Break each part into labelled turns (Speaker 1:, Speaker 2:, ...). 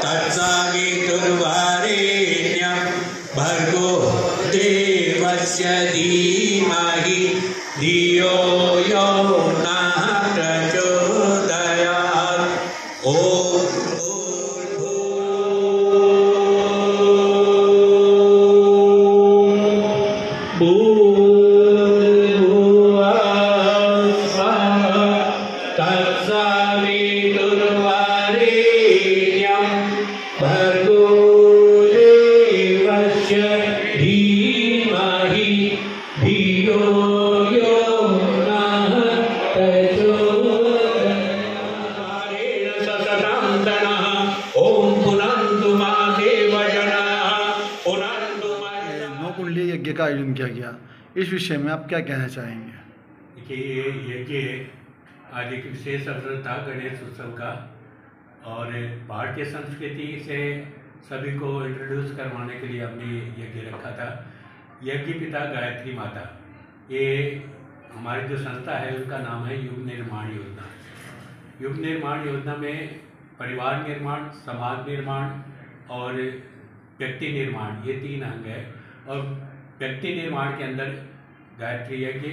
Speaker 1: तत्सवितुर्वरेण्यं भर्गो देवस्य धीमहि धियो यो नः प्रचोदयात्।
Speaker 2: कुंडली यज्ञ का आयोजन किया गया, इस विषय में आप क्या कहना चाहेंगे?
Speaker 3: देखिए, ये यज्ञ आज एक विशेष अवसर था गणेश उत्सव का, और भारतीय संस्कृति से सभी को इंट्रोड्यूस करवाने के लिए हमने यज्ञ रखा था। यज्ञ पिता गायत्री माता, ये हमारी जो संस्था है उनका नाम है युग निर्माण योजना। युग निर्माण योजना में परिवार निर्माण, समाज निर्माण और व्यक्ति निर्माण, ये 3 अंग है। और व्यक्ति निर्माण के अंदर गायत्री यज्ञ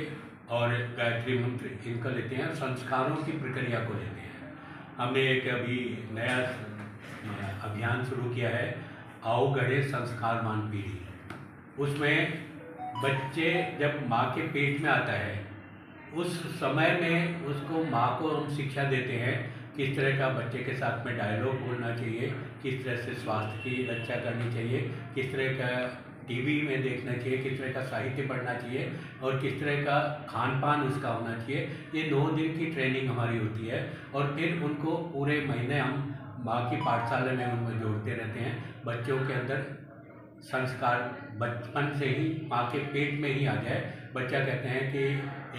Speaker 3: और गायत्री मंत्र इनको लेते हैं, संस्कारों की प्रक्रिया को लेते हैं। हमने एक अभी नया अभियान शुरू किया है, आओ गढ़े संस्कारवान पीढ़ी। उसमें बच्चे जब माँ के पेट में आता है उस समय में उसको माँ को हम शिक्षा देते हैं किस तरह का बच्चे के साथ में डायलॉग बोलना चाहिए, किस तरह से स्वास्थ्य की रक्षा करनी चाहिए, किस तरह का टीवी में देखना चाहिए, किस तरह का साहित्य पढ़ना चाहिए और किस तरह का खान पान उसका होना चाहिए। ये 9 दिन की ट्रेनिंग हमारी होती है और फिर उनको पूरे महीने हम माँ की पाठशाला में उनमें जोड़ते रहते हैं। बच्चों के अंदर संस्कार बचपन से ही माँ के पेट में ही आ जाए। बच्चा कहते हैं कि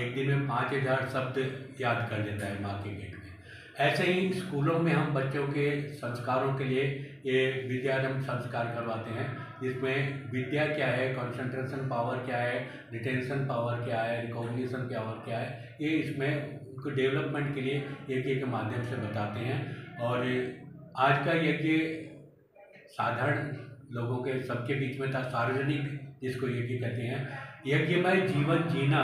Speaker 3: एक दिन में 5000 शब्द याद कर लेता है माँ के पेट में। ऐसे ही स्कूलों में हम बच्चों के संस्कारों के लिए ये विद्यारंभ संस्कार करवाते हैं, जिसमें विद्या क्या है, कंसंट्रेशन पावर क्या है, रिटेंशन पावर क्या है, रिकॉग्निशन पावर क्या है, ये इसमें उनको डेवलपमेंट के लिए यज्ञ के माध्यम से बताते हैं। और आज का यज्ञ साधारण लोगों के सबके बीच में था, सार्वजनिक जिसको यज्ञ कहते हैं। यज्ञमय जीवन जीना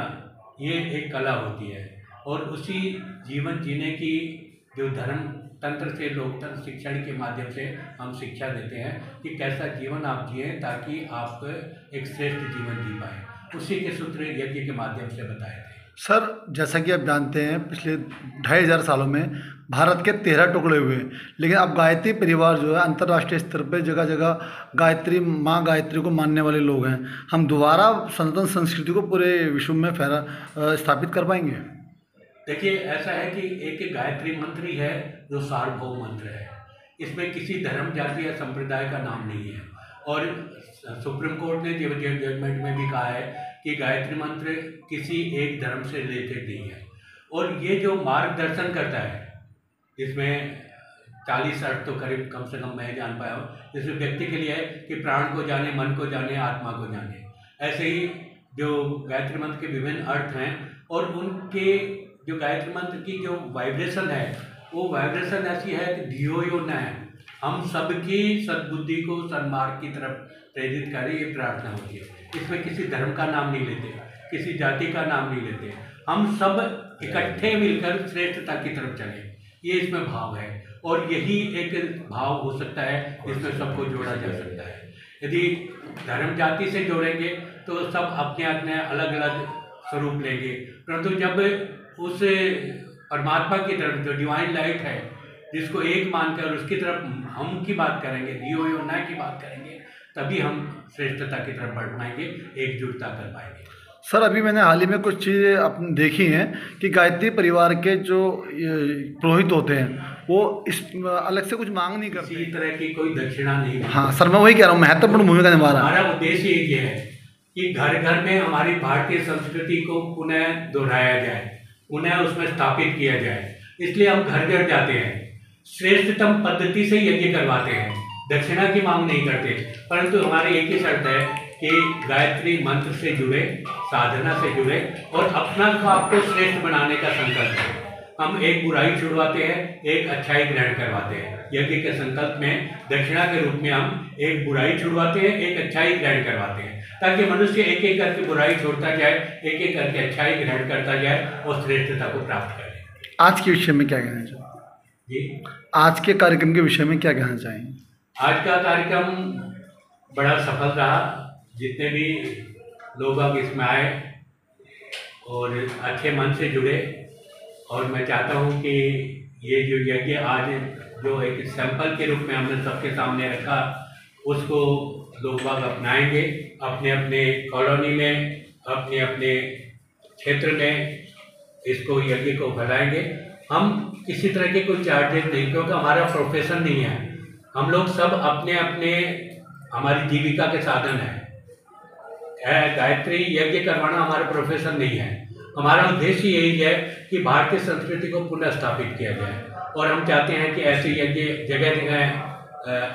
Speaker 3: ये एक कला होती है और उसी जीवन जीने की जो धर्म तंत्र से लोकतंत्र शिक्षण के माध्यम से हम शिक्षा देते हैं कि कैसा जीवन आप जिए ताकि आप एक श्रेष्ठ जीवन जी पाएँ। उसी के सूत्र यज्ञ के माध्यम से बताए थे।
Speaker 2: सर, जैसा कि आप जानते हैं पिछले 2500 सालों में भारत के 13 टुकड़े हुए, लेकिन अब गायत्री परिवार जो है अंतर्राष्ट्रीय स्तर पर जगह जगह गायत्री माँ गायत्री को मानने वाले लोग हैं। हम दोबारा सनातन संस्कृति को पूरे विश्व में स्थापित कर पाएंगे?
Speaker 3: देखिए, ऐसा है कि एक गायत्री मंत्र ही है जो सार्वभौम मंत्र है। इसमें किसी धर्म, जाति या संप्रदाय का नाम नहीं है। और सुप्रीम कोर्ट ने जजमेंट में भी कहा है कि गायत्री मंत्र किसी एक धर्म से रिलेटेड नहीं है। और ये जो मार्गदर्शन करता है, इसमें 40 अर्थ तो करीब कम से कम मैं जान पाया हूँ। जिसमें व्यक्ति के लिए है कि प्राण को जाने, मन को जाने, आत्मा को जाने। ऐसे ही जो गायत्री मंत्र के विभिन्न अर्थ हैं और उनके जो गायत्री मंत्र की जो वाइब्रेशन है वो वाइब्रेशन ऐसी है कि धियो यो न है, हम सबकी सद्बुद्धि को सन्मार्ग की तरफ प्रेरित करें, ये प्रार्थना होती है। इसमें किसी धर्म का नाम नहीं लेते, किसी जाति का नाम नहीं लेते, हम सब इकट्ठे मिलकर श्रेष्ठता की तरफ चलें, ये इसमें भाव है। और यही एक भाव हो सकता है जिसमें सबको जोड़ा जा सकता है। यदि धर्म जाति से जोड़ेंगे तो सब अपने अपने अलग अलग स्वरूप लेंगे, परंतु जब उस परमात्मा की तरफ जो डिवाइन लाइट है जिसको एक मानकर उसकी तरफ हम की बात करेंगे, दियो यो न की बात करेंगे, तभी हम श्रेष्ठता की तरफ बढ़ पाएंगे, एकजुटता कर पाएंगे।
Speaker 2: सर, अभी मैंने हाल ही में कुछ चीज़ें अपनी देखी हैं कि गायत्री परिवार के जो पुरोहित होते हैं वो इस अलग से कुछ मांग नहीं करते,
Speaker 3: किसी तरह की कोई दक्षिणा नहीं।
Speaker 2: हाँ सर, मैं वही कह रहा हूँ, महत्वपूर्ण भूमिका निभा रहा है।
Speaker 3: हमारा उद्देश्य ये है कि घर घर में हमारी भारतीय संस्कृति को पुनः दोहराया जाए, पुनः उसमें स्थापित किया जाए। इसलिए हम घर घर जाते हैं, श्रेष्ठतम पद्धति से यज्ञ करवाते हैं, दक्षिणा की मांग नहीं करते, परंतु हमारी एक ही शर्त है कि गायत्री मंत्र से जुड़े, साधना से जुड़े और अपना आपको श्रेष्ठ बनाने का संकल्प है। हम एक बुराई छुड़वाते हैं, एक अच्छाई ग्रहण करवाते हैं। यज्ञ के संकल्प में दक्षिणा के रूप में हम एक बुराई छुड़वाते हैं, एक अच्छाई ग्रहण करवाते हैं, ताकि मनुष्य एक एक करके बुराई छोड़ता जाए, एक एक करके अच्छाई ग्रहण करता जाए और श्रेष्ठता को प्राप्त करे।
Speaker 2: आज के विषय में क्या कहना चाहिए
Speaker 3: जी,
Speaker 2: आज के कार्यक्रम के विषय में क्या कहना चाहेंगे?
Speaker 3: आज का कार्यक्रम बड़ा सफल रहा। जितने भी लोग अब इसमें आए और अच्छे मन से जुड़े, और मैं चाहता हूँ कि ये जो यज्ञ आज जो एक सैंपल के रूप में हमने सबके सामने रखा, उसको लोग बाग अपनाएंगे, अपने अपने कॉलोनी में, अपने अपने क्षेत्र में इसको यज्ञ को फैलाएंगे। हम किसी तरह के कोई चार्जेस नहीं, क्योंकि हमारा प्रोफेशन नहीं है। हम लोग सब अपने अपने हमारी जीविका के साधन हैं। गायत्री यज्ञ करवाना हमारा प्रोफेशन नहीं है। हमारा उद्देश्य यही है कि भारतीय संस्कृति को पुनः स्थापित किया जाए, और हम चाहते हैं कि ऐसे यज्ञ जगह जगह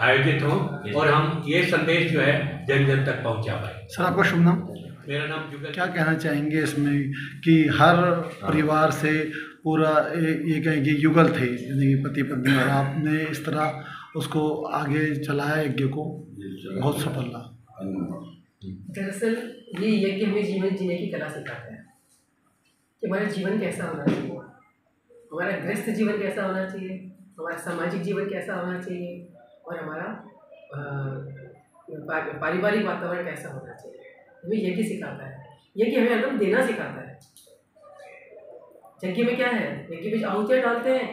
Speaker 3: आयोजित हों और हम ये संदेश जो है जन जन तक पहुंचा पाए।
Speaker 2: सर, आपका शुभ नाम?
Speaker 3: मेरा नाम जुगल।
Speaker 2: क्या कहना चाहेंगे इसमें कि हर परिवार से पूरा ये कहें कि युगल थे, यानी कि पति पत्नी, और आपने इस तरह उसको आगे चलाया यज्ञ को, बहुत सफल रहा।
Speaker 4: दरअसल ये यज्ञ हमें जीवन जीने की कला सिखाता है कि हमारा जीवन कैसा होना चाहिए, हमारा गृहस्थ जीवन कैसा होना चाहिए, हमारा सामाजिक जीवन कैसा होना चाहिए, और हमारा पारिवारिक वातावरण कैसा होना चाहिए। हमें यज्ञ सिखाता है। यज्ञ हमें एकदम देना सिखाता है। यज्ञ में क्या है, यज्ञ में आहुतियाँ डालते हैं,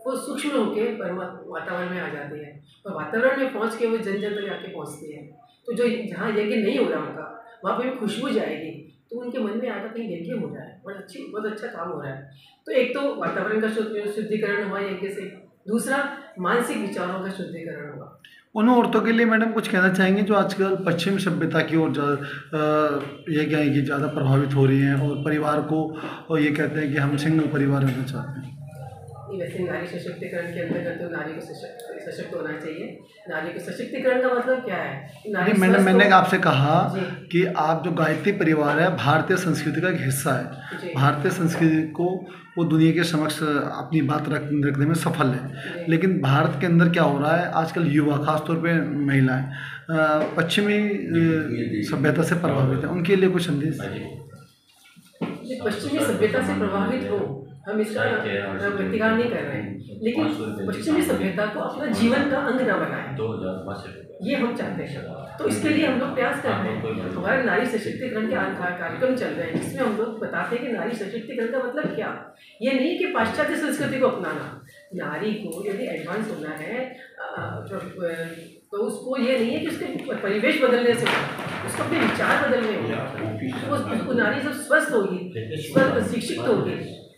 Speaker 4: वो सूक्ष्म होकर वातावरण में आ जाती है, और वातावरण में पहुँच के वो जन जन तक आके पहुँचती है। तो जो जहाँ यज्ञ नहीं हो रहा उनका, वहाँ पे खुशबू जाएगी, तो उनके मन में आकर कहीं यज्ञ हो रहा है, बहुत अच्छा काम हो रहा है। तो एक तो वातावरण का शुद्धिकरण हुआ यज्ञ से, दूसरा मानसिक विचारों का शुद्धिकरण हुआ।
Speaker 2: उन औरतों के लिए मैडम कुछ कहना चाहेंगे जो आजकल पश्चिम सभ्यता की ओर ये क्या है कि ज़्यादा प्रभावित हो रही हैं, और परिवार को और ये कहते हैं कि हम सिंगल परिवार रहना चाहते हैं?
Speaker 4: वैसे नारी सशक्तिकरण के अंतर्गत तो नारी को सशक्त होना चाहिए। नारी को सशक्तिकरण का मतलब क्या है? नारी
Speaker 2: मैंने आपसे कहा कि आप जो गायत्री परिवार है भारतीय संस्कृति का एक हिस्सा है। भारतीय संस्कृति को वो दुनिया के समक्ष अपनी बात रखने में सफल है, लेकिन भारत के अंदर क्या हो रहा है, आजकल युवा, खासतौर पे महिलाएं पश्चिमी सभ्यता से प्रभावित है, उनके लिए कुछ संदेश?
Speaker 4: पश्चिमी सभ्यता से प्रभावित हो, हम इसका व्यक्तिगत नहीं कर रहे हैं, लेकिन पश्चिमी सभ्यता को अपना जीवन का अंग न बनाएं, ये हम चाहते हैं। तो इसके लिए हम लोग प्रयास कर रहे हैं। हमारे नारी सशक्तिकरण के कार्यक्रम चल रहे हैं, जिसमें हम लोग बताते हैं कि नारी सशक्तिकरण का मतलब क्या। ये नहीं कि पाश्चात्य संस्कृति को अपनाना। नारी को यदि एडवांस होना है तो उसको ये नहीं है कि उसके परिवेश बदलने से होगा, उसको अपने विचार बदलने होगा। उसको नारी जब स्वस्थ होगी, शिक्षित होगी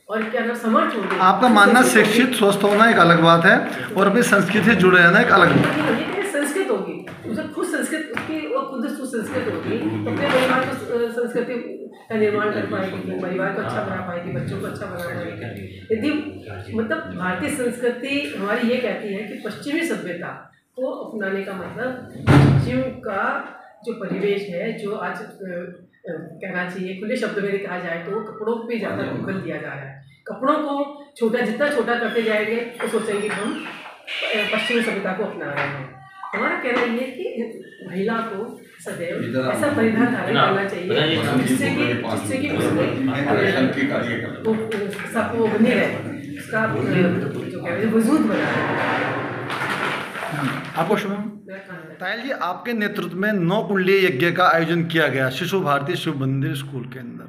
Speaker 4: और क्या नाम समर्थ होगी।
Speaker 2: आपका मानना शिक्षित स्वस्थ होना एक अलग बात है, और अपनी संस्कृति से जुड़े रहना एक अलग बात है।
Speaker 4: संस्कृत होगी, उसे खुद संस्कृत, उसकी वो खुद सुसंस्कृत होगी, तो अपने परिवार को संस्कृति का निर्माण कर पाएगी, परिवार को अच्छा बना पाएगी, बच्चों को अच्छा बना पाएगी। यदि मतलब भारतीय संस्कृति हमारी ये कहती है कि पश्चिमी सभ्यता को अपनाने का मतलब पश्चिम का जो परिवेश है, जो आज कहना चाहिए खुले शब्द में कहा जाए तो कपड़ों पे ज़्यादा बल दिया जा रहा है। कपड़ों को जितना छोटा करते जाएंगे तो सोचेंगे हम पश्चिमी सभ्यता को अपना रहे हैं। हमारा कहना ये है कि महिला को सदैव ऐसा परिधान धारण करना चाहिए जिससे कि सबको बने रहे, उसका जो कहते हैं वजूद बना रहे।
Speaker 2: आपको शुभम तायल जी, आपके नेतृत्व में 9 कुंडलीय यज्ञ का आयोजन किया गया शिशु भारती शिव मंदिर स्कूल के अंदर।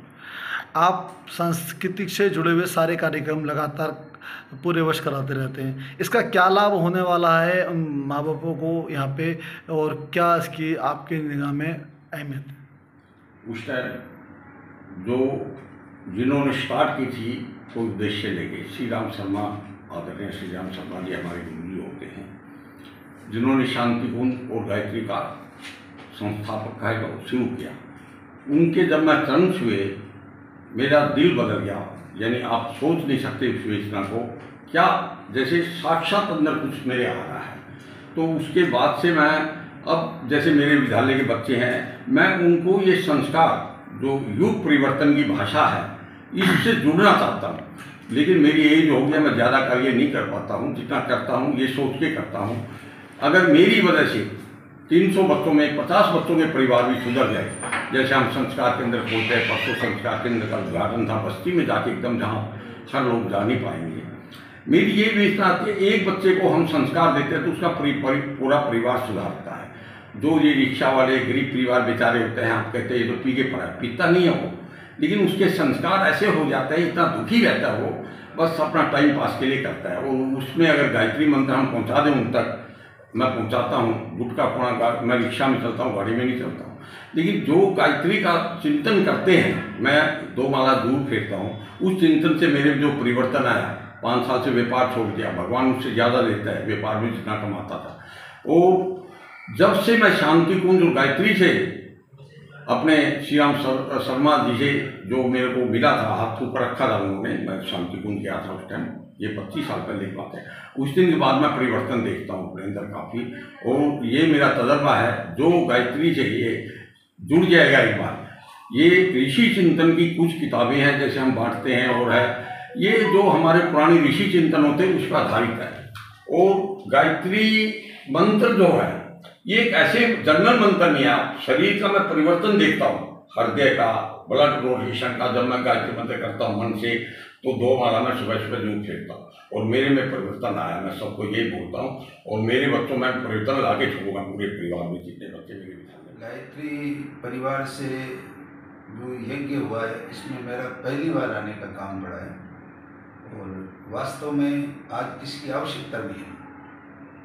Speaker 2: आप सांस्कृतिक से जुड़े हुए सारे कार्यक्रम लगातार पूरे वर्ष कराते रहते हैं, इसका क्या लाभ होने वाला है उन माँ बापों को यहाँ पे, और क्या इसकी आपके निगाह में अहमियत है?
Speaker 5: उस टाइम जिन्होंने स्टार्ट की थी कोई उद्देश्य लेके, श्री राम शर्मा आदरणीय श्री राम शर्मा जी हमारे गुरु होते हैं, जिन्होंने शांति कुंज और गायत्री का संस्थापक है शुरू किया। उनके जब मैं चरण छुए मेरा दिल बदल गया। यानी आप सोच नहीं सकते उस योजना को, क्या जैसे साक्षात अंदर कुछ मेरे आ रहा है। तो उसके बाद से मैं अब जैसे मेरे विद्यालय के बच्चे हैं, मैं उनको ये संस्कार जो युग परिवर्तन की भाषा है इससे जुड़ना चाहता हूँ, लेकिन मेरी एज हो गया, मैं ज़्यादा कार्य नहीं कर पाता हूँ। जितना करता हूँ ये सोच के करता हूँ, अगर मेरी वजह से 300 बच्चों में 50 बच्चों के परिवार भी सुधर जाए, जैसे हम संस्कार केंद्र खोलते हैं, परसों संस्कार केंद्र का उद्घाटन था बस्ती में जाके, एकदम जहाँ हर लोग जा नहीं पाएंगे। मेरी ये विवेचना आती है, एक बच्चे को हम संस्कार देते हैं तो उसका पूरा परिवार सुधारता है। जो ये रिक्शा वाले गरीब परिवार बेचारे होते हैं, आप कहते हैं ये तो पी के पड़ा है, पीता नहीं है वो, लेकिन उसके संस्कार ऐसे हो जाते हैं, इतना दुखी रहता है वो, बस अपना टाइम पास के लिए करता है। और उसमें अगर गायत्री मंत्र हम पहुँचा दें उन तक, मैं पहुँचाता हूँ, गुटका पुणा मैं रिक्शा में चलता हूँ, गाड़ी में नहीं चलता हूँ, लेकिन जो गायत्री का चिंतन करते हैं, मैं 2 माला दूर फेरता हूँ, उस चिंतन से मेरे जो परिवर्तन आया, 5 साल से व्यापार छोड़ दिया, भगवान उससे ज़्यादा देता है, व्यापार में जितना कमाता था। और जब से मैं शांति कुंज और गायत्री से अपने श्री राम शर्मा जी से जो मेरे को मिला था, हाथ ऊपर रखा था उन्होंने, मैं शांति कुंज गया था उस टाइम, ये 25 साल पहले की बात है। उस दिन के बाद मैं परिवर्तन देखता हूँ अपने अंदर काफ़ी, और ये मेरा तजर्बा है, जो गायत्री से ये जुड़ जाएगा एक बार। ये ऋषि चिंतन की कुछ किताबें हैं जैसे हम बांटते हैं, और है ये जो हमारे पुराने ऋषि चिंतन होते हैं उस पर आधारित है। और गायत्री मंत्र जो है ये एक ऐसे जनरल मंत्र नहीं है, शरीर का मैं परिवर्तन देखता हूँ, हृदय का, ब्लड फ्लोरेशन का। जब मैं गायत्री मंत्र करता हूँ मन से, तो 2 माला मैं सुबह सुबह जरूर फेंकता हूँ, और मेरे में परिवर्तन आया। मैं सबको ये बोलता हूँ, और मेरे बच्चों में परिवर्तन ला के छोड़ूंगा, पूरे परिवार में जितने बच्चे मेरे विद्यालय।
Speaker 6: गायत्री परिवार से जो यज्ञ हुआ है, इसमें मेरा पहली बार आने का काम पड़ा है, और वास्तव में आज इसकी आवश्यकता भी है।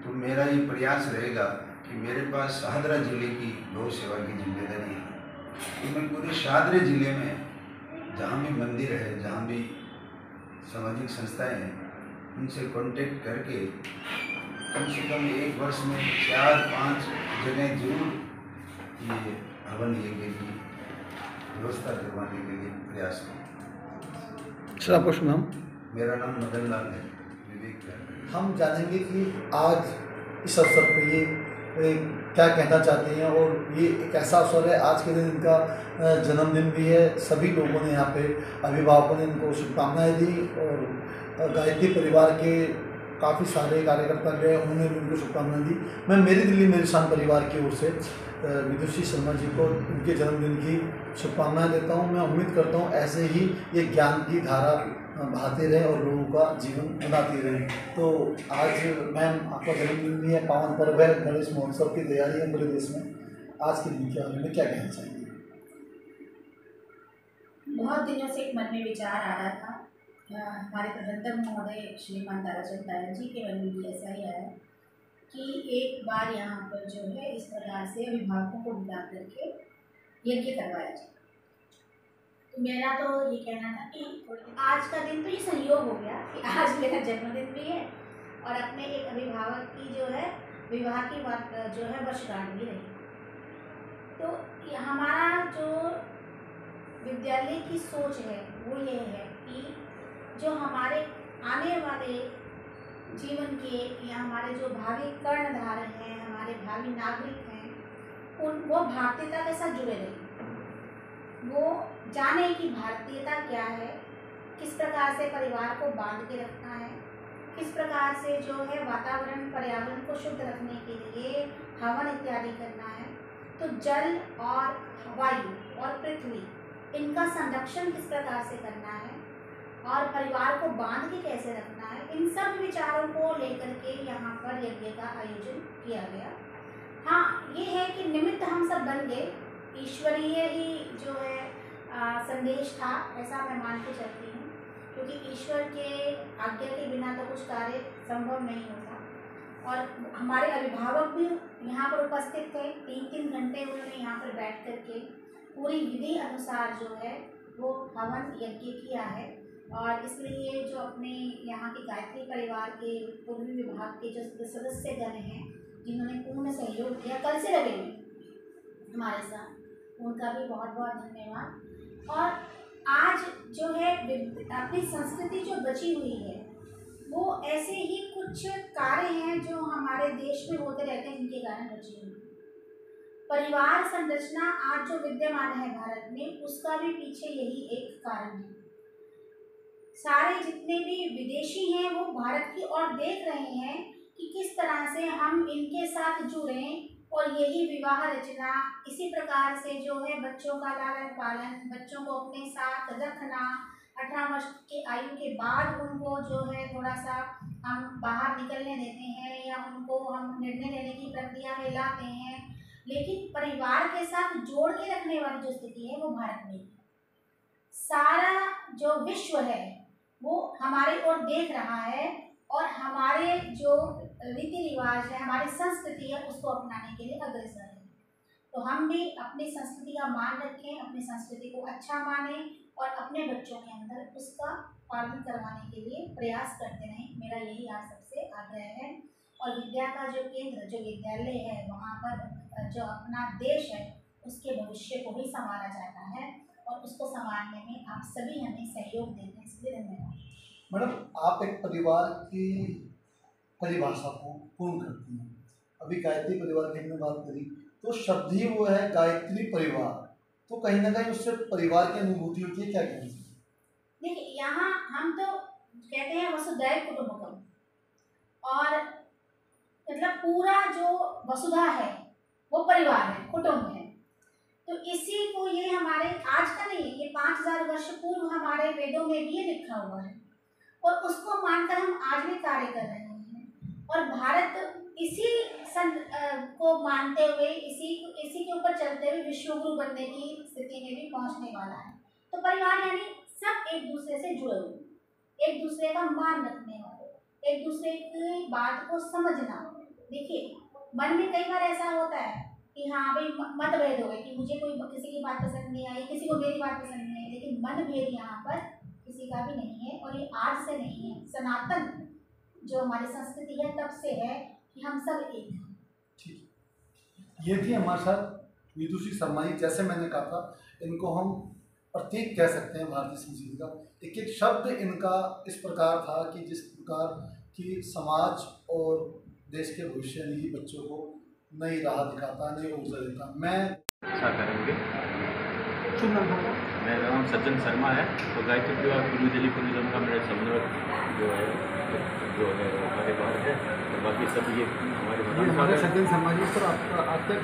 Speaker 6: तो मेरा ये प्रयास रहेगा कि मेरे पास शाहदरा जिले की गौ सेवा की जिम्मेदारी है, कि मैं पूरे शाहदरा जिले में जहाँ भी मंदिर है, जहाँ भी सामाजिक संस्थाएं हैं, उनसे कांटेक्ट करके कम से कम 1 वर्ष में 4-5 जगह जरूर ये हवन यज्ञ की व्यवस्था करवाने के लिए प्रयास करूँ।
Speaker 2: सर आपका शुभ नाम?
Speaker 6: मेरा नाम मदन लाल है, विवेक है।
Speaker 2: हम जानेंगे कि आज इस अवसर पे ये क्या कहना चाहते हैं, और ये एक ऐसा अवसर है, आज के दिन इनका जन्मदिन भी है। सभी लोगों ने यहाँ पे, अभिभावकों ने इनको शुभकामनाएं दी, और गायत्री परिवार के काफ़ी सारे कार्यकर्ता गए, उन्होंने भी उनको शुभकामनाएं दी। मैं मेरी दिल्ली मेरे शान परिवार की ओर से विदुषी शर्मा जी को उनके जन्मदिन की शुभकामनाएं देता हूँ। मैं उम्मीद करता हूँ ऐसे ही ये ज्ञान की धारा बहाते रहें और लोगों का जीवन बनाती रहें। तो आज मैम आपका जन्मदिन भी है, पावन पर्व है, गणेश महोत्सव की तैयारी है पूरे देश में, आज के दिन के बारे में क्या कहना चाहेंगे?
Speaker 7: बहुत दिनों से एक मन में विचार आ रहा था, हमारे प्रबंधक महोदय श्रीमान ताराचंद तारा जी के मन में भी ऐसा ही आया कि एक बार यहाँ पर जो है इस प्रकार से अभिभावकों को बुला करके यज्ञ करवाया जाए। तो मेरा तो ये कहना था कि आज का दिन तो ये संयोग हो गया कि आज मेरा जन्मदिन भी है और अपने एक अभिभावक की जो है विवाह की बात जो है वर्षगांठ भी रही। तो हमारा जो विद्यालय की सोच है वो ये है कि जो हमारे आने वाले जीवन के या हमारे जो भावी कर्णधार हैं, हमारे भावी नागरिक हैं, वो भारतीयता के साथ जुड़े रहें, वो जाने कि भारतीयता क्या है, किस प्रकार से परिवार को बांध के रखना है, किस प्रकार से जो है वातावरण पर्यावरण को शुद्ध रखने के लिए हवन इत्यादि करना है। तो जल और वायु और पृथ्वी इनका संरक्षण किस प्रकार से करना है और परिवार को बांध के कैसे रखना है, इन सब विचारों को लेकर के यहाँ पर यज्ञ का आयोजन किया गया। हाँ, ये है कि निमित्त हम सब बन गए, ईश्वरीय ही जो है संदेश था, ऐसा मैं मान के चलती हूँ, क्योंकि ईश्वर के आज्ञा के बिना तो कुछ कार्य संभव नहीं होता। और हमारे अभिभावक भी यहाँ पर उपस्थित थे, 3-3 घंटे उन्होंने यहाँ पर बैठ करके पूरी विधि अनुसार जो है वो हवन यज्ञ किया है। और इसलिए जो अपने यहाँ के गायत्री परिवार के पूर्वी विभाग के जो सदस्यगण हैं जिन्होंने पूर्ण सहयोग किया, कल से लगे हुए हमारे साथ, उनका भी बहुत बहुत धन्यवाद। और आज जो है अपनी संस्कृति जो बची हुई है वो ऐसे ही कुछ कार्य हैं जो हमारे देश में होते रहते हैं जिनके कारण बची हुई। परिवार संरचना आज जो विद्यमान है भारत में, उसका भी पीछे यही एक कारण है। सारे जितने भी विदेशी हैं वो भारत की ओर देख रहे हैं कि किस तरह से हम इनके साथ जुड़ें, और यही विवाह रचना, इसी प्रकार से जो है बच्चों का लालन पालन, बच्चों को अपने साथ रखना, 18 वर्ष के आयु के बाद उनको जो है थोड़ा सा हम बाहर निकलने देते हैं या उनको हम निर्णय लेने की प्रक्रिया में लाते हैं, लेकिन परिवार के साथ जोड़ के रखने वाली जो स्थिति है वो भारत में है। सारा जो विश्व है वो हमारी ओर देख रहा है और हमारे जो रीति रिवाज है, हमारी संस्कृति है, उसको अपनाने के लिए अग्रसर है। तो हम भी अपनी संस्कृति का मान रखें, अपनी संस्कृति को अच्छा मानें और अपने बच्चों के अंदर उसका पालन करवाने के लिए प्रयास करते रहें। मेरा यही आप सबसे आग्रह है। और विद्या का जो केंद्र, जो विद्यालय है, वहाँ पर जो अपना देश है उसके भविष्य को भी संवारा जाता है और उसको संवारने में आप सभी हमें सहयोग देते हैं, इसलिए धन्यवाद।
Speaker 2: मैडम, आप एक परिवार की परिभाषा को पूर्ण करती हैं। अभी गायत्री परिवार की हमने बात करी, तो शब्द ही वो है गायत्री परिवार, तो कहीं ना कहीं उससे परिवार की अनुभूति होती है। क्या कहना चाहिए?
Speaker 7: देखिए, यहाँ हम तो कहते हैं वसुधैव कुटुंबकम, और मतलब पूरा जो वसुधा है वो परिवार है, कुटुंब है। तो इसी को ये हमारे आज का नहीं, ये 5000 वर्ष पूर्व हमारे वेदों में भी ये लिखा हुआ है और उसको मानकर हम आज भी कार्य कर रहे हैं। और भारत इसी को मानते हुए, इसी के ऊपर चलते हुए विश्व गुरु बनने की स्थिति में भी पहुंचने वाला है। तो परिवार यानी सब एक दूसरे से जुड़े हुए, एक दूसरे का मान रखने वाले, एक दूसरे की बात को समझना। देखिए, मन में कई बार ऐसा होता है कि हाँ भाई मतभेद हो गए, कि मुझे कोई किसी की बात पसंद नहीं आई, किसी को मेरी बात पसंद नहीं आई, लेकिन मतभेद यहाँ पर किसी का भी नहीं है। और ये आज से नहीं है, सनातन जो हमारी संस्कृति है तब से है कि हम सब एक हैं।
Speaker 2: ठीक, ये थी हमारे साथ विदुषी शर्मा जी। जैसे मैंने कहा था, इनको हम प्रतीक कह सकते हैं भारतीय संस्कृति का। एक एक शब्द इनका इस प्रकार था कि जिस प्रकार की समाज और देश के भविष्य निधि बच्चों को नई राह दिखाता, नई ऊर्जा देता। मैं
Speaker 8: अच्छा करेंगे। मेरा नाम सज्जन शर्मा है। तो गायत्री परिवार पूर्वी दिल्ली टूरिज्म का मेरा समन्वयक जो है हमारे बाहर है, और बाकी सब ये हमारे
Speaker 2: सज्जन शर्मा जी। सर, आपका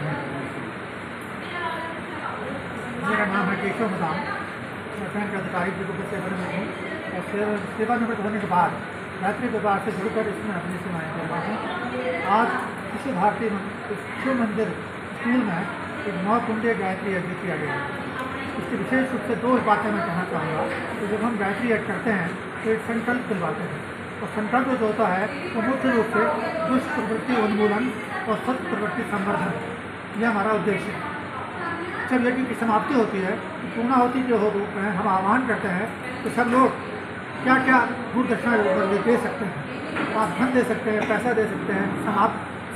Speaker 9: मेरा नाम है केशव मदाम, मैं बैंक अधिकारी की सेवा में हूँ और सेवानिवृत्त होने के बाद गायत्री परिवार से जुड़कर इसमें अपनी सेवाएँ कर रहा हूँ। आज किसी भारतीय शिव मंदिर स्कूल में एक 9 कुंडीय गायत्री यज्ञ किया गया है। इसकी विशेष रूप से 2 बातें मैं कहना चाहूँगा। तो जब हम गायत्री यज्ञ करते हैं तो एक संकल्प दिलवाते हैं, और संकल्प जो होता है वो मुख्य रूप से दुष्ट प्रवृत्ति उन्मूलन और सत प्रवृत्ति संवर्धन, यह हमारा उद्देश्य है। जब यज्ञ की समाप्ति होती है, पूर्णाहुति के रूप में हम आह्वान करते हैं तो सब लोग क्या क्या गुरु दक्षिणा दे सकते हैं। आप धन दे सकते हैं, पैसा दे सकते हैं,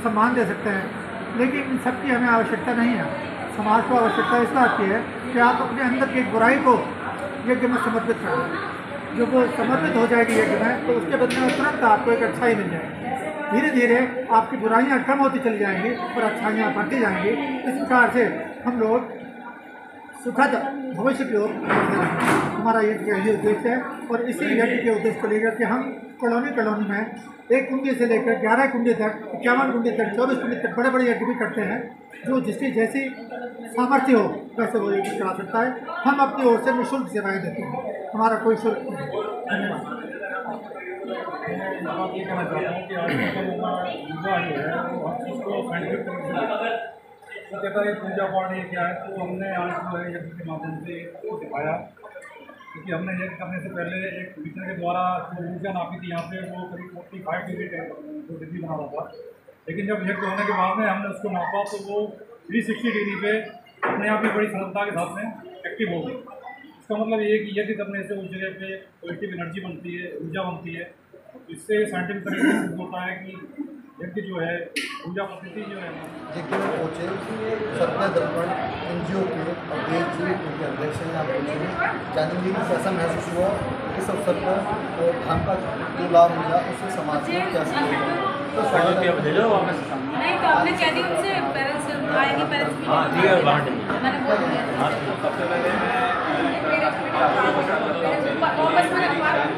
Speaker 9: सम्मान दे सकते हैं, लेकिन इन सब की हमें आवश्यकता नहीं है। समाज को आवश्यकता इस बात की है कि आप अपने अंदर की एक बुराई को यज्ञ में समर्पित करें। जो वो समर्पित हो जाएगी यज्ञ में, तो उसके बदले में तुरंत आपको एक अच्छाई मिल जाएगी। धीरे धीरे आपकी बुराइयाँ कम होती चली जाएंगी और अच्छाइयाँ बढ़ती जाएंगी। इस प्रकार से हम लोग सुखद भविष्य की ओर बढ़ते रहेंगे। हमारा यही उद्देश्य है। और इसी यज्ञ के उद्देश्य को लेकर के हम कॉलोनी में 1 कुंडी से लेकर 11 कुंडी तक, 51 कुंडी तक, 24 कुंडी तक बड़े बड़े यज्ञ भी करते हैं। जो जिसकी जैसी सामर्थ्य हो वैसे वो यज्ञ करा सकता है। हम अपनी ओर से निःशुल्क सेवाएँ देते हैं, हमारा कोई शुल्क नहीं। धन्यवाद।
Speaker 10: ये कहना चाहता हूँ कि आज युवा जो है वो उसको साइंटिफिक तो कहता है पूजा पाठ ये क्या है। तो हमने आज जो है यज्ञ के माध्यम से इसको दिखाया, क्योंकि हमने यज्ञ करने से पहले एक मीटर के द्वारा जो ऊर्जा नापी थी यहाँ पे वो करीब 45 डिग्री बना रहा था। लेकिन जब यज्ञ होने के बाद में हमने उसको नापा तो वो 360 डिग्री पे अपने आप ही बड़ी सरलता के साथ में एक्टिव हो गई। इसका मतलब ये है कि यज्ञ करने से उस जगह पे पॉजिटिव एनर्जी बनती है, ऊर्जा बनती है। इससे साइंटिफिक तरीके से सिद्ध होता है कि यज्ञ जो है ऊर्जा पद्धति जो है
Speaker 2: यज्ञ में पहुँचे सत्य दर्पण NGO के अवधेश जी उनके अध्यक्ष हैं। आप पूछेंगे जानेंगे कि कैसा महसूस हुआ इस अवसर पर धान का जो लाभ मिला उससे समाज में क्या तो
Speaker 11: नहीं तो आपने कह दी उनसे पेरेंट्स आएंगे पेरेंट्स
Speaker 8: हाँ ठीक है बांट
Speaker 11: मैंने बोल दिया
Speaker 12: सबसे पहले मैं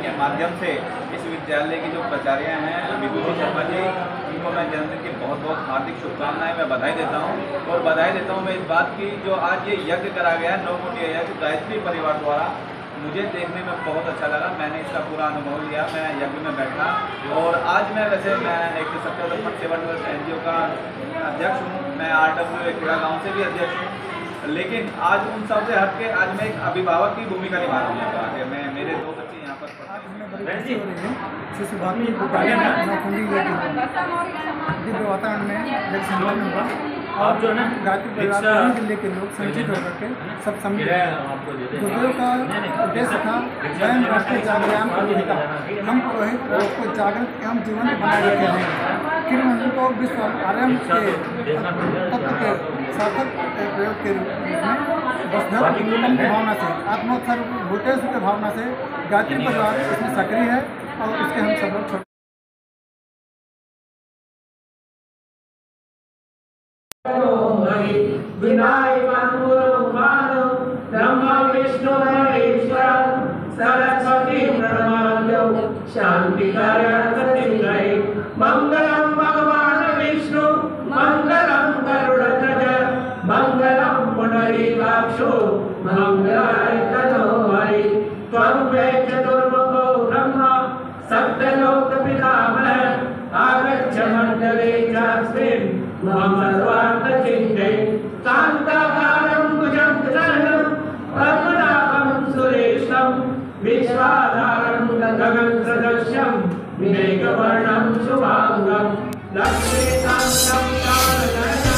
Speaker 12: के माध्यम से इस विद्यालय की जो प्राचार्य हैं विभूति शर्मा जी, उनको मैं जन्मदिन की बहुत बहुत हार्दिक शुभकामनाएं मैं बधाई देता हूं। और बधाई देता हूं मैं इस बात की जो आज ये यज्ञ करा गया है 9 कोटी यज्ञ गायत्री परिवार द्वारा, मुझे देखने में बहुत अच्छा लगा। मैंने इसका पूरा अनुभव लिया, मैं यज्ञ में बैठा और आज मैं वैसे मैं एक सत्तर सेवा ट्रस्ट NGO का अध्यक्ष हूँ, मैं RW खेड़ा गाँव से भी अध्यक्ष हूँ, लेकिन आज उन सबसे हट के आज मैं एक अभिभावक की भूमिका निभा रहा हूँ यहाँ पर। मैं मेरे 2 बच्चे यहाँ पर
Speaker 9: दिव्य वातावरण में जब सम्मेलन हुआ और जो है ना गायत्री परिवार पूरे जिले के लोग संचित होकर के सब सम्मिलित गुरुदेव का उद्देश्य था स्वयं राष्ट्रीय जागरण का हम पुरोहित राष्ट्र को जागृत एवं जीवन बनाए रखे हैं। फिर उनको विश्व आरंभ के तत्व के सार्थक प्रयोग के रूप में वसुधैव कुटुंबकम की भावना से आत्मोत्सर्ग भूतेषु की भावना से गायत्री परिवार इसमें सक्रिय है और उसके हम सब लोग
Speaker 1: ब्रह्मा विष्णु महेश्वर सरस्वती ब्रह्माद्यो शांति कारय मंगलम भगवान विष्णु मंगलम गरुड़ध्वज मंगलम पुंडरीकाक्षो मंगलाय तनोहरि त्वं वै चतुर्मुखो ब्रह्मा सप्तलोक पितामहः आगच्छ मण्डले चास्मिन् मम सर्वार्थचिन्तये कान्ताकारं भुजङ्गशयनं पद्मनाभं सुरेशं विश्वाधारं गगनसदृशं मेघवर्णं शुभाङ्गं लक्ष्मीकान्तं कालजनकं